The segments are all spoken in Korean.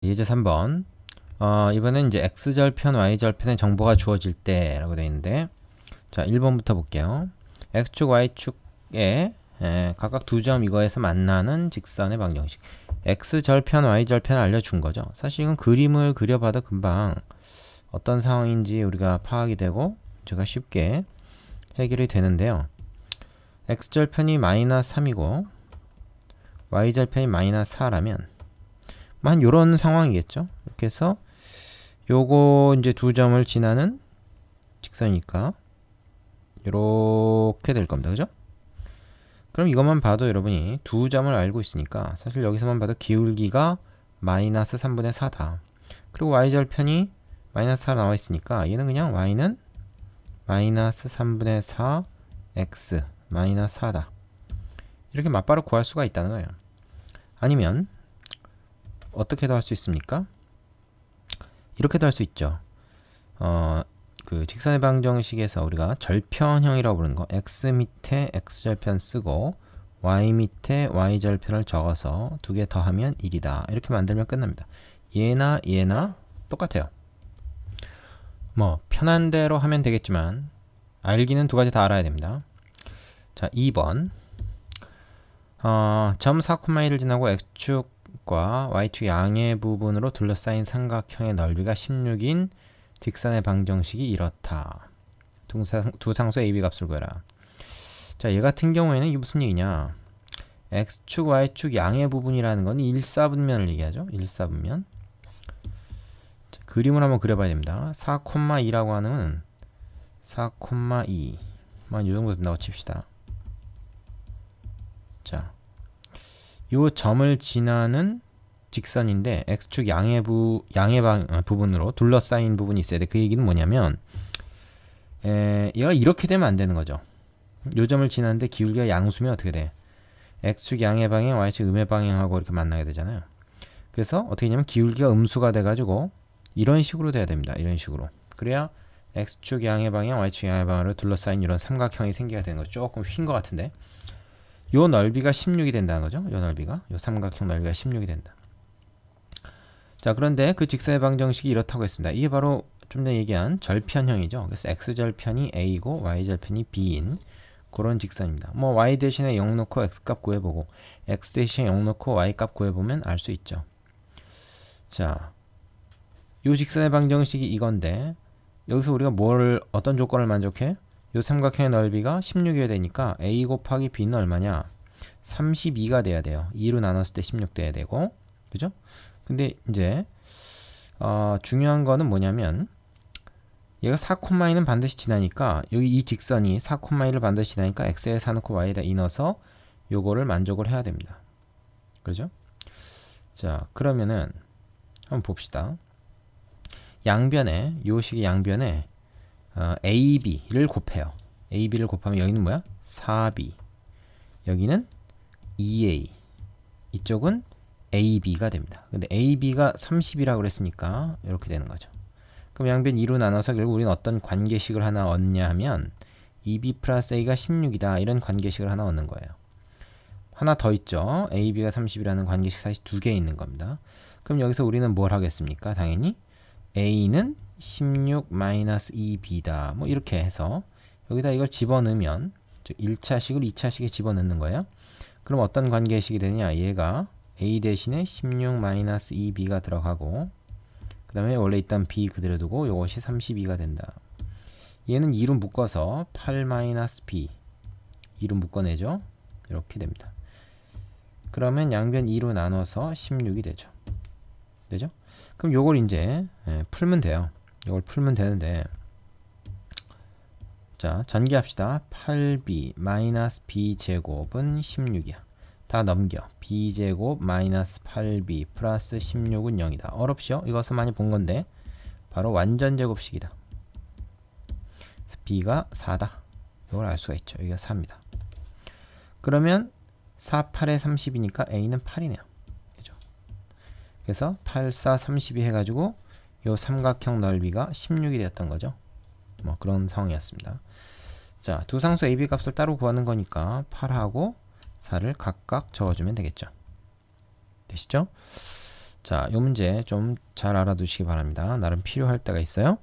예제 3번. 이번엔 이제 x절편, y절편의 정보가 주어질 때라고 되어 있는데, 자, 1번부터 볼게요. x축, y축에 각각 두 점 이거에서 만나는 직선의 방정식. x절편, y절편을 알려준 거죠. 사실 이건 그림을 그려봐도 금방 어떤 상황인지 우리가 파악이 되고 제가 쉽게 해결이 되는데요. x절편이 마이너스 3이고 y절편이 마이너스 4라면 한 요런 상황이겠죠. 이렇게 해서 요거 이제 두 점을 지나는 직선이니까 이렇게 될 겁니다. 그죠? 그럼 이것만 봐도 여러분이 두 점을 알고 있으니까 사실 여기서만 봐도 기울기가 마이너스 3분의 4다. 그리고 y절편이 마이너스 4 나와 있으니까 얘는 그냥 y는 마이너스 3분의 4 x 마이너스 4다. 이렇게 맞바로 구할 수가 있다는 거예요. 아니면 어떻게도 할 수 있습니까? 이렇게도 할 수 있죠. 그 직선의 방정식에서 우리가 절편형이라고 부르는 거, x 밑에 x절편 쓰고 y 밑에 y절편을 적어서 두 개 더하면 1이다. 이렇게 만들면 끝납니다. 얘나 얘나 똑같아요. 뭐 편한 대로 하면 되겠지만 알기는 두 가지 다 알아야 됩니다. 자, 2번. 점 4,1을 지나고 x축과 y축 양의 부분으로 둘러싸인 삼각형의 넓이가 16인 직선의 방정식이 이렇다. 두 상수 a, b 값을 구해라. 자, 얘 같은 경우에는 이게 무슨 얘기냐? x축, y축 양의 부분이라는 건 일사분면을 얘기하죠. 일사분면. 자, 그림을 한번 그려봐야 됩니다. 4,2라고 하는 4,2. 만 요 정도 된다고 칩시다. 자, 요 점을 지나는 직선인데 x축 양의 부분으로 둘러싸인 부분이 있어야 돼. 그 얘기는 뭐냐면 얘가 이렇게 되면 안 되는 거죠. 요 점을 지나는데 기울기가 양수면 어떻게 돼? x축 양의 방향, y축 음의 방향하고 이렇게 만나게 되잖아요. 그래서 어떻게 되냐면 기울기가 음수가 돼가지고 이런 식으로 돼야 됩니다. 이런 식으로. 그래야 x축 양의 방향, y축 양의 방향으로 둘러싸인 이런 삼각형이 생기게 되는 거죠. 조금 휜 것 같은데 요 넓이가 16이 된다는 거죠. 요 넓이가, 요 삼각형 넓이가 16이 된다. 자, 그런데 그 직선의 방정식이 이렇다고 했습니다. 이게 바로 좀 전에 얘기한 절편형이죠. 그래서 x절편이 a고 y절편이 b인 그런 직선입니다. 뭐 y 대신에 0 넣고 x값 구해보고 x 대신에 0 넣고 y값 구해보면 알 수 있죠. 자, 요 직선의 방정식이 이건데 여기서 우리가 어떤 조건을 만족해? 요 삼각형의 넓이가 16이어야 되니까 a 곱하기 b는 얼마냐? 32가 돼야 돼요. 2로 나눴을 때 16 돼야 되고, 그죠? 근데 이제 중요한 거는 뭐냐면 얘가 4,2는 반드시 지나니까 여기 이 직선이 4,2를 반드시 지나니까 x에 4 넣고 y에다 2 넣어서 요거를 만족을 해야 됩니다. 그렇죠? 자, 그러면은 한번 봅시다. 양변에 요 식의 양변에 AB를 곱해요. AB를 곱하면 여기는 뭐야? 4B. 여기는 2A. 이쪽은 AB가 됩니다. 근데 AB가 30이라고 그랬으니까 이렇게 되는 거죠. 그럼 양변 2로 나눠서 결국 우리는 어떤 관계식을 하나 얻냐 하면 2B 플러스 A가 16이다. 이런 관계식을 하나 얻는 거예요. 하나 더 있죠. AB가 30이라는 관계식 사실 두 개 있는 겁니다. 그럼 여기서 우리는 뭘 하겠습니까? 당연히 A는 16-2B다. 뭐 이렇게 해서 여기다 이걸 집어넣으면 즉 1차식을 2차식에 집어넣는 거예요. 그럼 어떤 관계식이 되느냐? 얘가 A 대신에 16-2B가 들어가고 그 다음에 원래 있던 B 그대로 두고 이것이 32가 된다. 얘는 2로 묶어서 8-B 2로 묶어내죠. 이렇게 됩니다. 그러면 양변 2로 나눠서 16이 되죠. 되죠? 그럼 요걸 이제 풀면 돼요. 이걸 풀면 되는데 자, 전개합시다. 8b 마이너스 b 제곱은 16이야. 다 넘겨. b제곱 마이너스 8b 플러스 16은 0이다. 어렵죠? 이것은 많이 본 건데 바로 완전 제곱식이다. b가 4다. 이걸 알 수가 있죠. 여기가 4입니다. 그러면 4, 8에 30이니까 a는 8이네요. 그죠? 그래서 8, 4, 32 해가지고 요 삼각형 넓이가 16이 되었던 거죠. 뭐 그런 상황이었습니다. 자, 두 상수 AB 값을 따로 구하는 거니까 8하고 4를 각각 적어주면 되겠죠. 되시죠? 자, 요 문제 좀 잘 알아두시기 바랍니다. 나름 필요할 때가 있어요.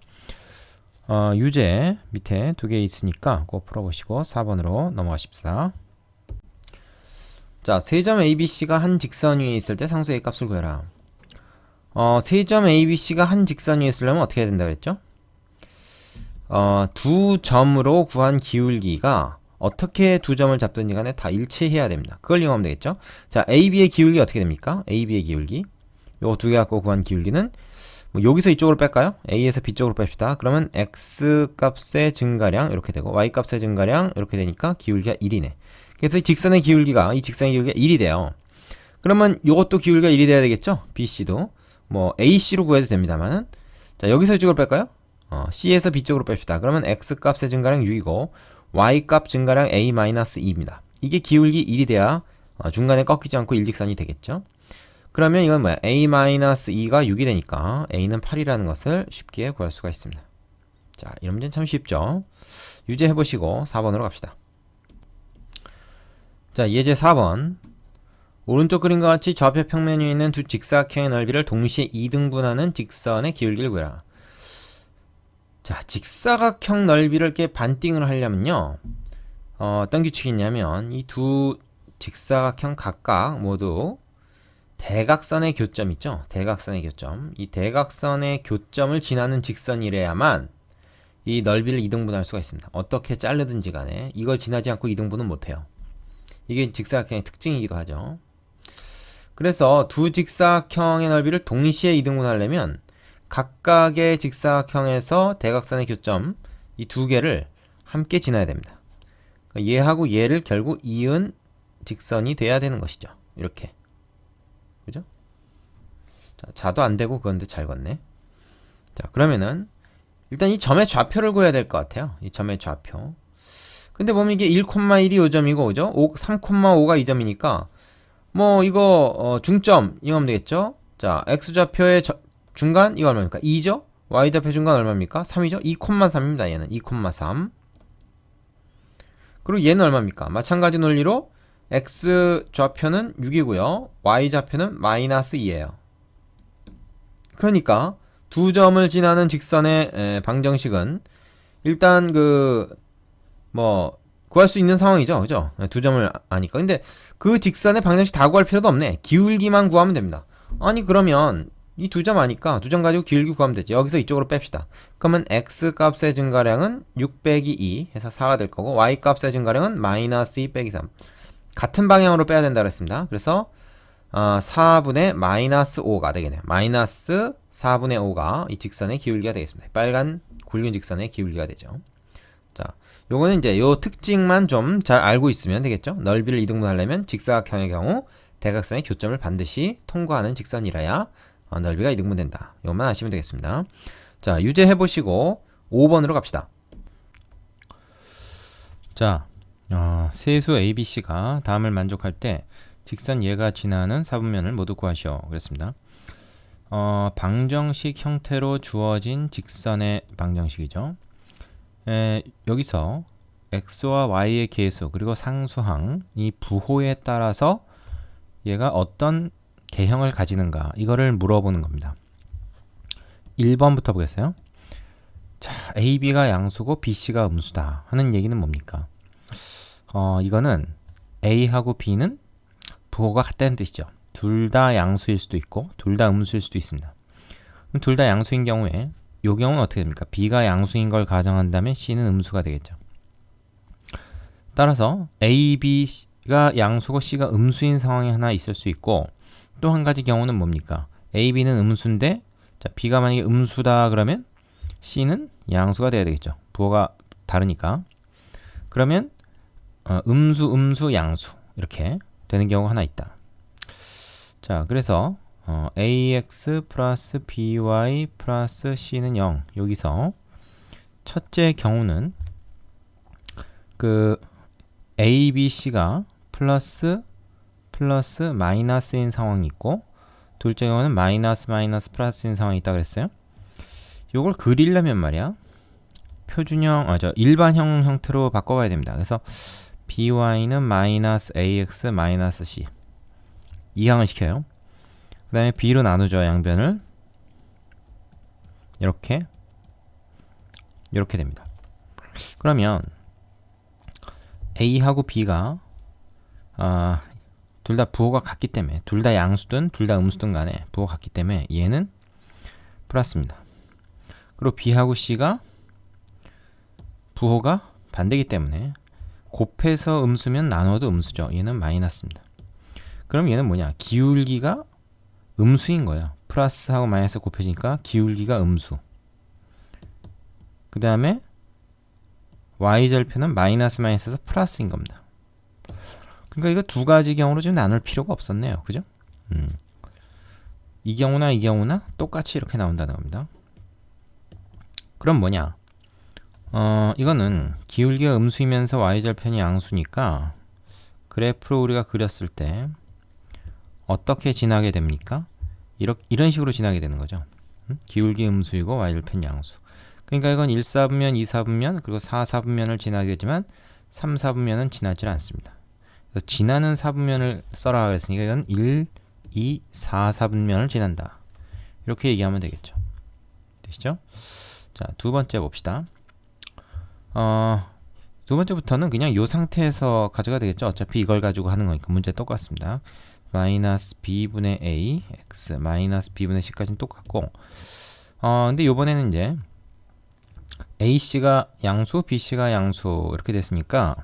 유제 밑에 두 개 있으니까 꼭 풀어보시고 4번으로 넘어가십시다. 자, 세 점 ABC가 한 직선 위에 있을 때 상수 A 값을 구해라. 세 점 ABC가 한 직선 위에 있으려면 어떻게 해야 된다 그랬죠? 두 점으로 구한 기울기가 어떻게 두 점을 잡든지 간에 다 일치해야 됩니다. 그걸 이용하면 되겠죠? 자, AB의 기울기 어떻게 됩니까? AB의 기울기. 요거 두 개 갖고 구한 기울기는 뭐 여기서 이쪽으로 뺄까요? A에서 B 쪽으로 뺍시다. 그러면 X 값의 증가량 이렇게 되고 Y 값의 증가량 이렇게 되니까 기울기가 1이네. 그래서 이 직선의 기울기가 1이 돼요. 그러면 요것도 기울기가 1이 돼야 되겠죠? BC도 뭐 AC로 구해도 됩니다만은 자, 여기서 이쪽으로 뺄까요? C에서 B 쪽으로 뺍시다. 그러면 X 값의 증가량 6이고 Y 값 증가량 A-2입니다. 이게 기울기 1이 돼야 중간에 꺾이지 않고 일직선이 되겠죠? 그러면 이건 뭐야? A-2가 6이 되니까 A는 8이라는 것을 쉽게 구할 수가 있습니다. 자, 이런 문제는 참 쉽죠? 유제 해보시고 4번으로 갑시다. 자, 예제 4번. 오른쪽 그림과 같이 좌표 평면 위에 있는 두 직사각형의 넓이를 동시에 2등분하는 직선의 기울기를 구해라. 자, 직사각형 넓이를 이렇게 반띵을 하려면요. 어떤 규칙이 있냐면 이 두 직사각형 각각 모두 대각선의 교점 있죠? 대각선의 교점. 이 대각선의 교점을 지나는 직선이래야만 이 넓이를 2등분할 수가 있습니다. 어떻게 자르든지 간에 이걸 지나지 않고 2등분은 못해요. 이게 직사각형의 특징이기도 하죠. 그래서 두 직사각형의 넓이를 동시에 2등분하려면 각각의 직사각형에서 대각선의 교점 이 두 개를 함께 지나야 됩니다. 그러니까 얘하고 얘를 결국 이은 직선이 돼야 되는 것이죠. 이렇게. 그죠? 자, 자도 안 되고 그건데 잘 걷네. 자, 그러면은 일단 이 점의 좌표를 구해야 될 것 같아요. 이 점의 좌표. 근데 보면 이게 1,1이 요 점이고, 그죠? 3,5가 이 점이니까 뭐 이거 중점 이용하면 되겠죠? 자, x좌표의 중간 이거 얼마입니까? 2죠? y좌표 중간 얼마입니까? 3이죠? 2,3입니다. 얘는 2,3. 그리고 얘는 얼마입니까? 마찬가지 논리로 x좌표는 6이고요. y좌표는 -2예요. 그러니까 두 점을 지나는 직선의 방정식은 일단 구할 수 있는 상황이죠. 그죠? 두 점을 아니까. 근데 그 직선의 방정식 다 구할 필요도 없네. 기울기만 구하면 됩니다. 아니, 그러면 이 두 점 아니까 두 점 가지고 기울기 구하면 되지. 여기서 이쪽으로 뺍시다. 그러면 x 값의 증가량은 6 빼기 2 해서 4가 될 거고 y 값의 증가량은 -2 빼기 3. 같은 방향으로 빼야 된다 그랬습니다. 그래서 4분의 -5가 되겠네요. -4분의 5가 이 직선의 기울기가 되겠습니다. 빨간 굵은 직선의 기울기가 되죠. 자, 요거는 이제 요 특징만 좀 잘 알고 있으면 되겠죠. 넓이를 2등분 하려면 직사각형의 경우 대각선의 교점을 반드시 통과하는 직선이라야 넓이가 2등분 된다. 요것만 아시면 되겠습니다. 자, 유제 해보시고 5번으로 갑시다. 자, 세수 ABC가 다음을 만족할 때 직선 얘가 지나는 사분면을 모두 구하시오. 그랬습니다. 방정식 형태로 주어진 직선의 방정식이죠. 여기서 x와 y의 계수 그리고 상수항 이 부호에 따라서 얘가 어떤 개형을 가지는가 이거를 물어보는 겁니다. 1번부터 보겠어요. 자, AB가 양수고 BC가 음수다 하는 얘기는 뭡니까? 이거는 A하고 B는 부호가 같다는 뜻이죠. 둘 다 양수일 수도 있고 둘 다 음수일 수도 있습니다. 둘 다 양수인 경우에 이 경우는 어떻게 됩니까? B가 양수인 걸 가정한다면 C는 음수가 되겠죠. 따라서 A, B가 양수고 C가 음수인 상황이 하나 있을 수 있고 또 한 가지 경우는 뭡니까? A, B는 음수인데 자, B가 만약에 음수다 그러면 C는 양수가 돼야 되겠죠. 부호가 다르니까. 그러면 음수, 음수, 양수 이렇게 되는 경우가 하나 있다. 자, 그래서 ax 플러스 by 플러스 c는 0. 여기서 첫째 경우는 a, b, c가 플러스 마이너스인 상황이 있고 둘째 경우는 마이너스 플러스인 상황이 있다 그랬어요. 요걸 그리려면 말이야 표준형 일반형 형태로 바꿔봐야 됩니다. 그래서 by는 마이너스 ax 마이너스 c 이항을 시켜요. 그 다음에 b로 나누죠. 양변을 이렇게 됩니다. 그러면 a하고 b가 둘 다 부호가 같기 때문에, 둘 다 양수든 둘 다 음수든 간에 부호가 같기 때문에 얘는 플러스입니다. 그리고 b하고 c가 부호가 반대이기 때문에 곱해서 음수면 나눠도 음수죠. 얘는 마이너스입니다. 그럼 얘는 뭐냐? 기울기가 음수인 거예요. 플러스하고 마이너스 곱해지니까 기울기가 음수. 그 다음에 y절편은 마이너스 마이너스에서 플러스인 겁니다. 그러니까 이거 두 가지 경우로 지금 나눌 필요가 없었네요. 그죠? 이 경우나 이 경우나 똑같이 이렇게 나온다는 겁니다. 그럼 뭐냐? 이거는 기울기가 음수이면서 y절편이 양수니까 그래프로 우리가 그렸을 때 어떻게 지나게 됩니까? 이런 식으로 지나게 되는 거죠. 기울기 음수이고 y절편 양수. 그러니까 이건 1사분면, 2사분면, 그리고 4사분면을 지나게 되지만 3사분면은 지나질 않습니다. 그래서 지나는 사분면을 써라 그랬으니까 이건 1, 2, 4사분면을 지난다. 이렇게 얘기하면 되겠죠. 되시죠? 자, 두 번째 봅시다. 두 번째부터는 그냥 이 상태에서 가져가 되겠죠. 어차피 이걸 가지고 하는 거니까 문제 똑같습니다. 마이너스 b분의 a, x, 마이너스 b분의 c까지는 똑같고, 근데 요번에는 이제 ac가 양수, bc가 양수 이렇게 됐으니까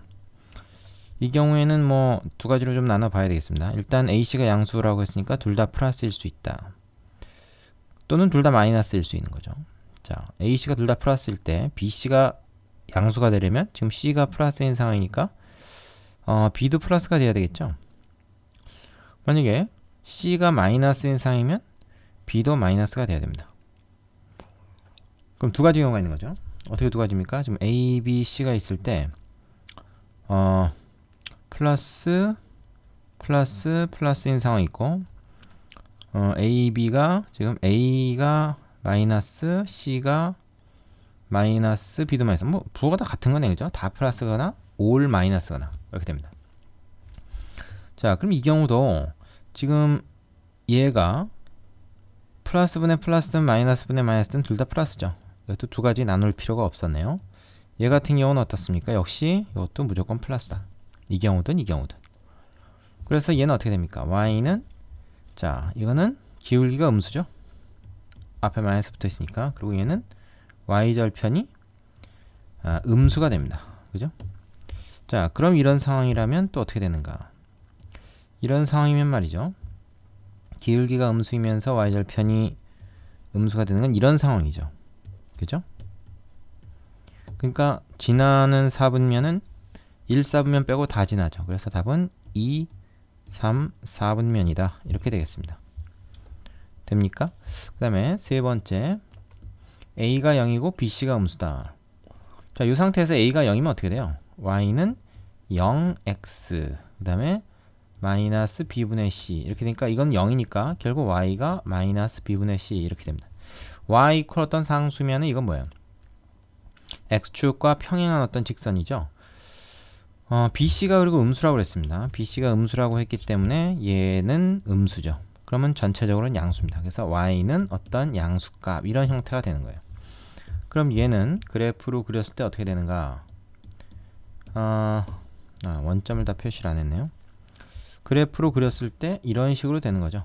이 경우에는 뭐 두 가지로 좀 나눠 봐야 되겠습니다. 일단 ac가 양수라고 했으니까 둘 다 플러스일 수 있다. 또는 둘 다 마이너스일 수 있는 거죠. 자, ac가 둘 다 플러스일 때 bc가 양수가 되려면 지금 c가 플러스인 상황이니까 b도 플러스가 돼야 되겠죠. 만약에 c가 마이너스인 상황이면 b도 마이너스가 돼야 됩니다. 그럼 두 가지 경우가 있는 거죠. 어떻게 두 가지입니까? 지금 a, b, c가 있을 때 플러스인 상황이 있고 a, b가 지금 a가 마이너스, c가 마이너스, b도 마이너스. 뭐 부호가 다 같은 거네, 그죠? 다 플러스거나 올 마이너스거나 이렇게 됩니다. 자, 그럼 이 경우도 지금 얘가 플러스분의 플러스든 마이너스분의 마이너스든 둘 다 플러스죠. 이것도 두 가지 나눌 필요가 없었네요. 얘 같은 경우는 어떻습니까? 역시 이것도 무조건 플러스다. 이 경우든 이 경우든. 그래서 얘는 어떻게 됩니까? y는, 자, 이거는 기울기가 음수죠. 앞에 마이너스 붙어 있으니까. 그리고 얘는 y절편이 음수가 됩니다. 그죠? 자, 그럼 이런 상황이라면 또 어떻게 되는가? 이런 상황이면 말이죠. 기울기가 음수이면서 y절편이 음수가 되는 건 이런 상황이죠. 그죠? 그러니까 지나는 사분면은 1사분면 빼고 다 지나죠. 그래서 답은 2, 3, 4분면이다. 이렇게 되겠습니다. 됩니까? 그 다음에 세 번째, a가 0이고 bc가 음수다. 자, 이 상태에서 a가 0이면 어떻게 돼요? y는 0x, 그 다음에 마이너스 b분의 c 이렇게 되니까 이건 0이니까 결국 y가 마이너스 b분의 c 이렇게 됩니다. y 이퀄 어떤 상수면은 이건 뭐예요? x축과 평행한 어떤 직선이죠. bc가 그리고 음수라고 그랬습니다. bc가 음수라고 했기 때문에 얘는 음수죠. 그러면 전체적으로는 양수입니다. 그래서 y는 어떤 양수값 이런 형태가 되는 거예요. 그럼 얘는 그래프로 그렸을 때 어떻게 되는가? 원점을 다 표시를 안 했네요. 그래프로 그렸을 때 이런 식으로 되는 거죠.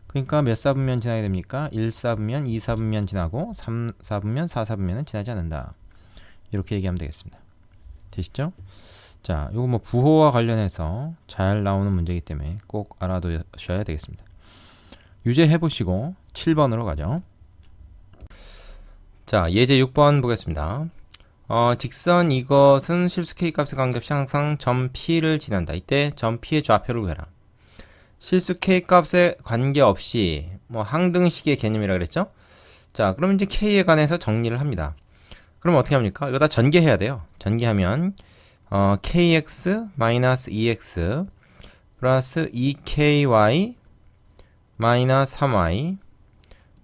그러니까 몇 사분면 지나게 됩니까? 1사분면, 2사분면 지나고 3사분면, 4사분면은 지나지 않는다. 이렇게 얘기하면 되겠습니다. 되시죠? 자, 요거 뭐 부호와 관련해서 잘 나오는 문제이기 때문에 꼭 알아두셔야 되겠습니다. 유제 해보시고 7번으로 가죠. 자, 예제 6번 보겠습니다. 직선 이것은 실수 K값에 관계없이 항상 점 P를 지난다. 이때 점 P의 좌표를 구해라. 실수 K값에 관계없이 뭐 항등식의 개념이라 그랬죠? 자, 그럼 이제 K에 관해서 정리를 합니다. 그럼 어떻게 합니까? 이거 다 전개해야 돼요. 전개하면 KX 마이너스 2X 플러스 2KY 마이너스 3Y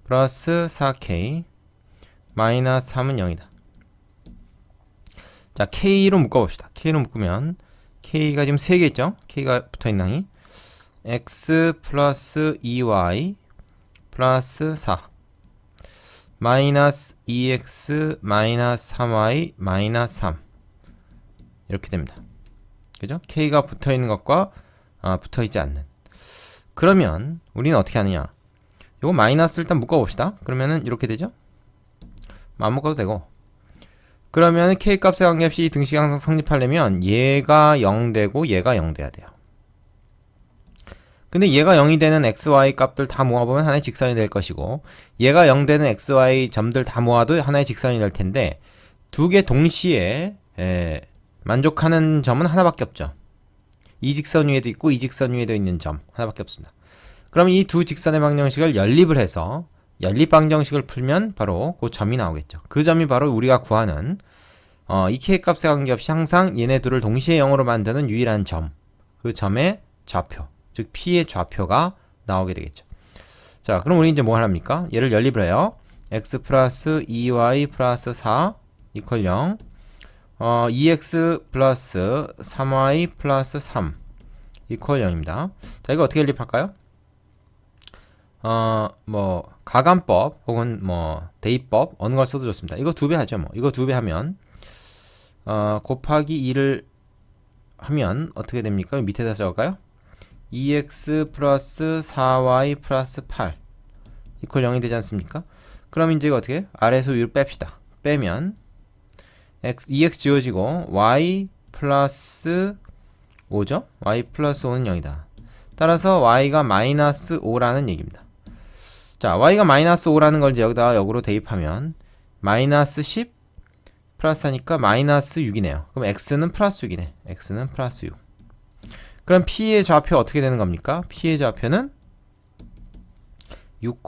플러스 4K 마이너스 3은 0이다. 자, K로 묶어봅시다. K로 묶으면 K가 지금 3개 있죠? K가 붙어있는 항이 x 플러스 2y 플러스 4 마이너스 2x 마이너스 3y 마이너스 3 이렇게 됩니다. 그죠? k가 붙어있는 것과 붙어있지 않는. 그러면 우리는 어떻게 하느냐, 요거 마이너스 일단 묶어봅시다. 그러면은 이렇게 되죠? 안 묶어도 되고, 그러면 k값의 관계없이 등식이 항상 성립하려면 얘가 0 되고 얘가 0 돼야 돼요. 근데 얘가 0이 되는 xy 값들 다 모아보면 하나의 직선이 될 것이고, 얘가 0 되는 xy 점들 다 모아도 하나의 직선이 될 텐데, 두 개 동시에 만족하는 점은 하나밖에 없죠. 이 직선 위에도 있고 이 직선 위에도 있는 점 하나밖에 없습니다. 그럼 이 두 직선의 방정식을 연립을 해서 연립 방정식을 풀면 바로 그 점이 나오겠죠. 그 점이 바로 우리가 구하는 이 k값에 관계없이 항상 얘네 둘을 동시에 0으로 만드는 유일한 점, 그 점의 좌표, 즉 p의 좌표가 나오게 되겠죠. 자, 그럼 우리 이제 뭐 하랍니까? 얘를 연립을 해요. x 플러스 2y 플러스 4 이퀄 0, 2x 플러스 3y 플러스 3 이퀄 0입니다. 자, 이거 어떻게 연립할까요? 뭐 가감법 혹은 뭐 대입법 어느 걸 써도 좋습니다. 이거 2배 하죠. 뭐 이거 2배 하면 곱하기 2를 하면 어떻게 됩니까? 밑에다 적을까요? 2x 플러스 4y 플러스 8 이퀄 0이 되지 않습니까? 그럼 이제 이거 어떻게? 아래에서 위로 뺍시다. 빼면 2x 지워지고 y 플러스 5죠? y 플러스 5는 0이다. 따라서 y가 마이너스 5라는 얘기입니다. 자, y가 마이너스 5라는 걸 이제 여기다가 역으로 대입하면 마이너스 10 플러스 하니까 마이너스 6이네요. 그럼 x는 플러스 6이네. x는 플러스 6. 그럼 p의 좌표 어떻게 되는 겁니까? p의 좌표는 6,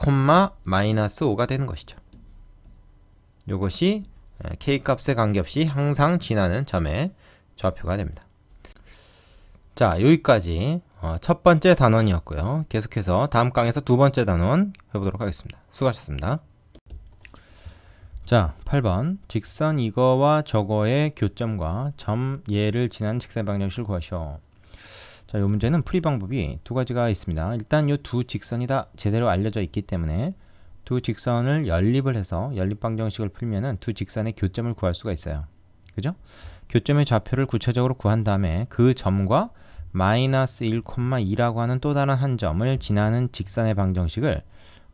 마이너스 5가 되는 것이죠. 요것이 k값에 관계없이 항상 지나는 점의 좌표가 됩니다. 자, 여기까지 첫 번째 단원이었고요. 계속해서 다음 강에서 두 번째 단원 해보도록 하겠습니다. 수고하셨습니다. 자, 8번 직선 이거와 저거의 교점과 점 얘를 지난 직선 방정식을 구하시오. 자, 이 문제는 풀이 방법이 두 가지가 있습니다. 일단 이 두 직선이 다 제대로 알려져 있기 때문에 두 직선을 연립을 해서 연립 방정식을 풀면은 두 직선의 교점을 구할 수가 있어요. 그죠? 교점의 좌표를 구체적으로 구한 다음에 그 점과 마이너스 1,2라고 하는 또 다른 한 점을 지나는 직선의 방정식을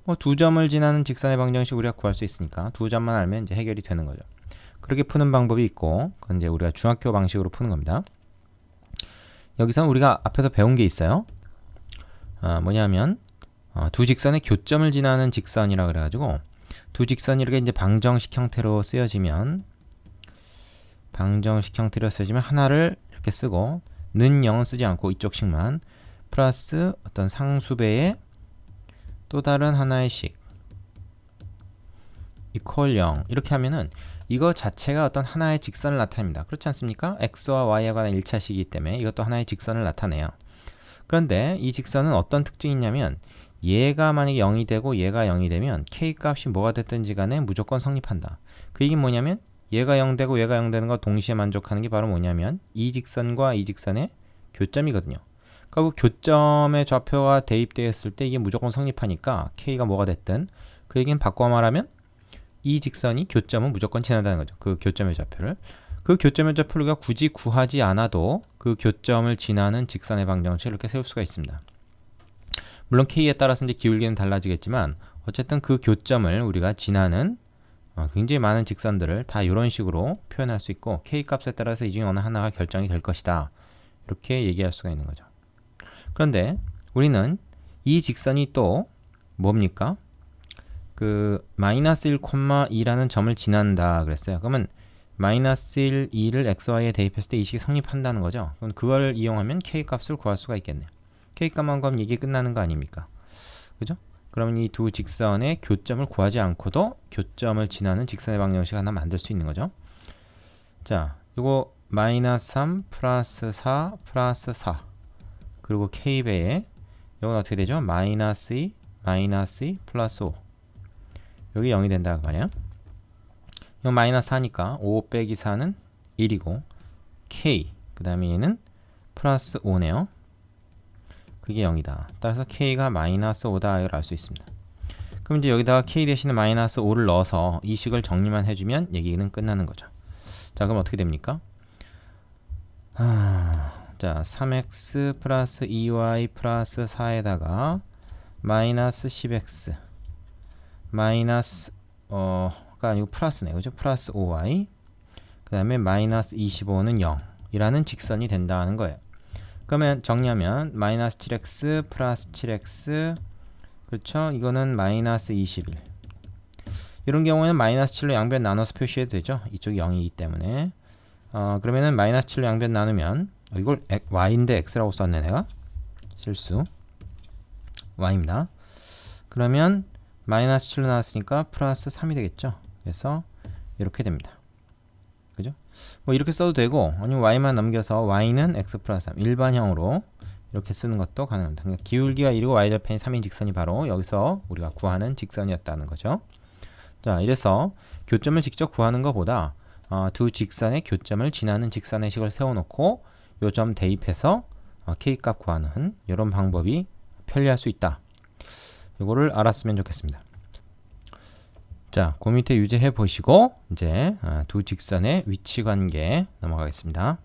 뭐 두 점을 지나는 직선의 방정식 우리가 구할 수 있으니까 두 점만 알면 이제 해결이 되는 거죠. 그렇게 푸는 방법이 있고, 그건 이제 우리가 중학교 방식으로 푸는 겁니다. 여기서 우리가 앞에서 배운 게 있어요. 뭐냐면 두 직선의 교점을 지나는 직선이라 그래가지고 두 직선이 이렇게 이제 방정식 형태로 쓰여지면 하나를 이렇게 쓰고 는 0은 쓰지 않고 이쪽식만 플러스 어떤 상수배의 또 다른 하나의 식 이퀄 0 이렇게 하면은 이거 자체가 어떤 하나의 직선을 나타냅니다. 그렇지 않습니까? x와 y에 관한 1차식이기 때문에 이것도 하나의 직선을 나타내요. 그런데 이 직선은 어떤 특징이 있냐면 얘가 만약에 0이 되고 얘가 0이 되면 k값이 뭐가 됐든지 간에 무조건 성립한다. 그 얘기는 뭐냐면 얘가 0 되고 얘가 0 되는 거 동시에 만족하는 게 바로 뭐냐면 이 직선과 이 직선의 교점이거든요. 그러니까 그 교점의 좌표가 대입되었을 때 이게 무조건 성립하니까 k가 뭐가 됐든 그 얘기는 바꿔 말하면 이 직선이 교점은 무조건 지난다는 거죠. 그 교점의 좌표를. 그 교점의 좌표를 우리가 굳이 구하지 않아도 그 교점을 지나는 직선의 방정식을 이렇게 세울 수가 있습니다. 물론 k에 따라서 이제 기울기는 달라지겠지만 어쨌든 그 교점을 우리가 지나는 굉장히 많은 직선들을 다 이런 식으로 표현할 수 있고 k값에 따라서 이 중에 어느 하나가 결정이 될 것이다. 이렇게 얘기할 수가 있는 거죠. 그런데 우리는 이 직선이 또 뭡니까? 그 마이너스 1,2라는 점을 지난다 그랬어요. 그러면 마이너스 1, 2를 xy에 대입했을 때 이 식이 성립한다는 거죠. 그럼 그걸 이용하면 k값을 구할 수가 있겠네요. k값만 구하면 이게 끝나는 거 아닙니까? 그죠? 그러면 이 두 직선의 교점을 구하지 않고도 교점을 지나는 직선의 방정식 하나 만들 수 있는 거죠. 자, 요거 마이너스 3 플러스 4 플러스 4 그리고 k배에 요건 어떻게 되죠? 마이너스 2 플러스 5 여기 0이 된다 그 말이야. 이거 마이너스 4니까 5 빼기 4는 1이고 k 그 다음에 얘는 플러스 5네요. 그게 0이다. 따라서 k가 마이너스 5다 이걸 알 수 있습니다. 그럼 이제 여기다가 k 대신에 마이너스 5를 넣어서 이 식을 정리만 해주면 얘기는 끝나는 거죠. 자, 그럼 어떻게 됩니까? 자, 3x 플러스 2y 플러스 4에다가 마이너스 10x 마이너스 가 아니고 플러스네, 그죠? 플러스 5y 그 다음에 마이너스 25는 0 이라는 직선이 된다는 거예요. 그러면 정리하면 마이너스 7x 플러스 7x, 그렇죠? 이거는 마이너스 21. 이런 경우에는 마이너스 7로 양변 나눠서 표시해도 되죠. 이쪽이 0이기 때문에. 그러면은 마이너스 7로 양변 나누면 이걸 y인데 x라고 썼네 내가. 실수. y입니다. 그러면 마이너스 7로 나왔으니까 플러스 3이 되겠죠. 그래서 이렇게 됩니다. 그죠? 뭐 이렇게 써도 되고, 아니면 y만 넘겨서 y는 x 플러스 3 일반형으로 이렇게 쓰는 것도 가능합니다. 그러니까 기울기가 1이고 y절편이 3인 직선이 바로 여기서 우리가 구하는 직선이었다는 거죠. 자, 이래서 교점을 직접 구하는 것보다 두 직선의 교점을 지나는 직선의 식을 세워놓고 요 점 대입해서 k값 구하는 이런 방법이 편리할 수 있다. 이거를 알았으면 좋겠습니다. 자, 그 밑에 유지해 보시고 이제 두 직선의 위치 관계 넘어가겠습니다.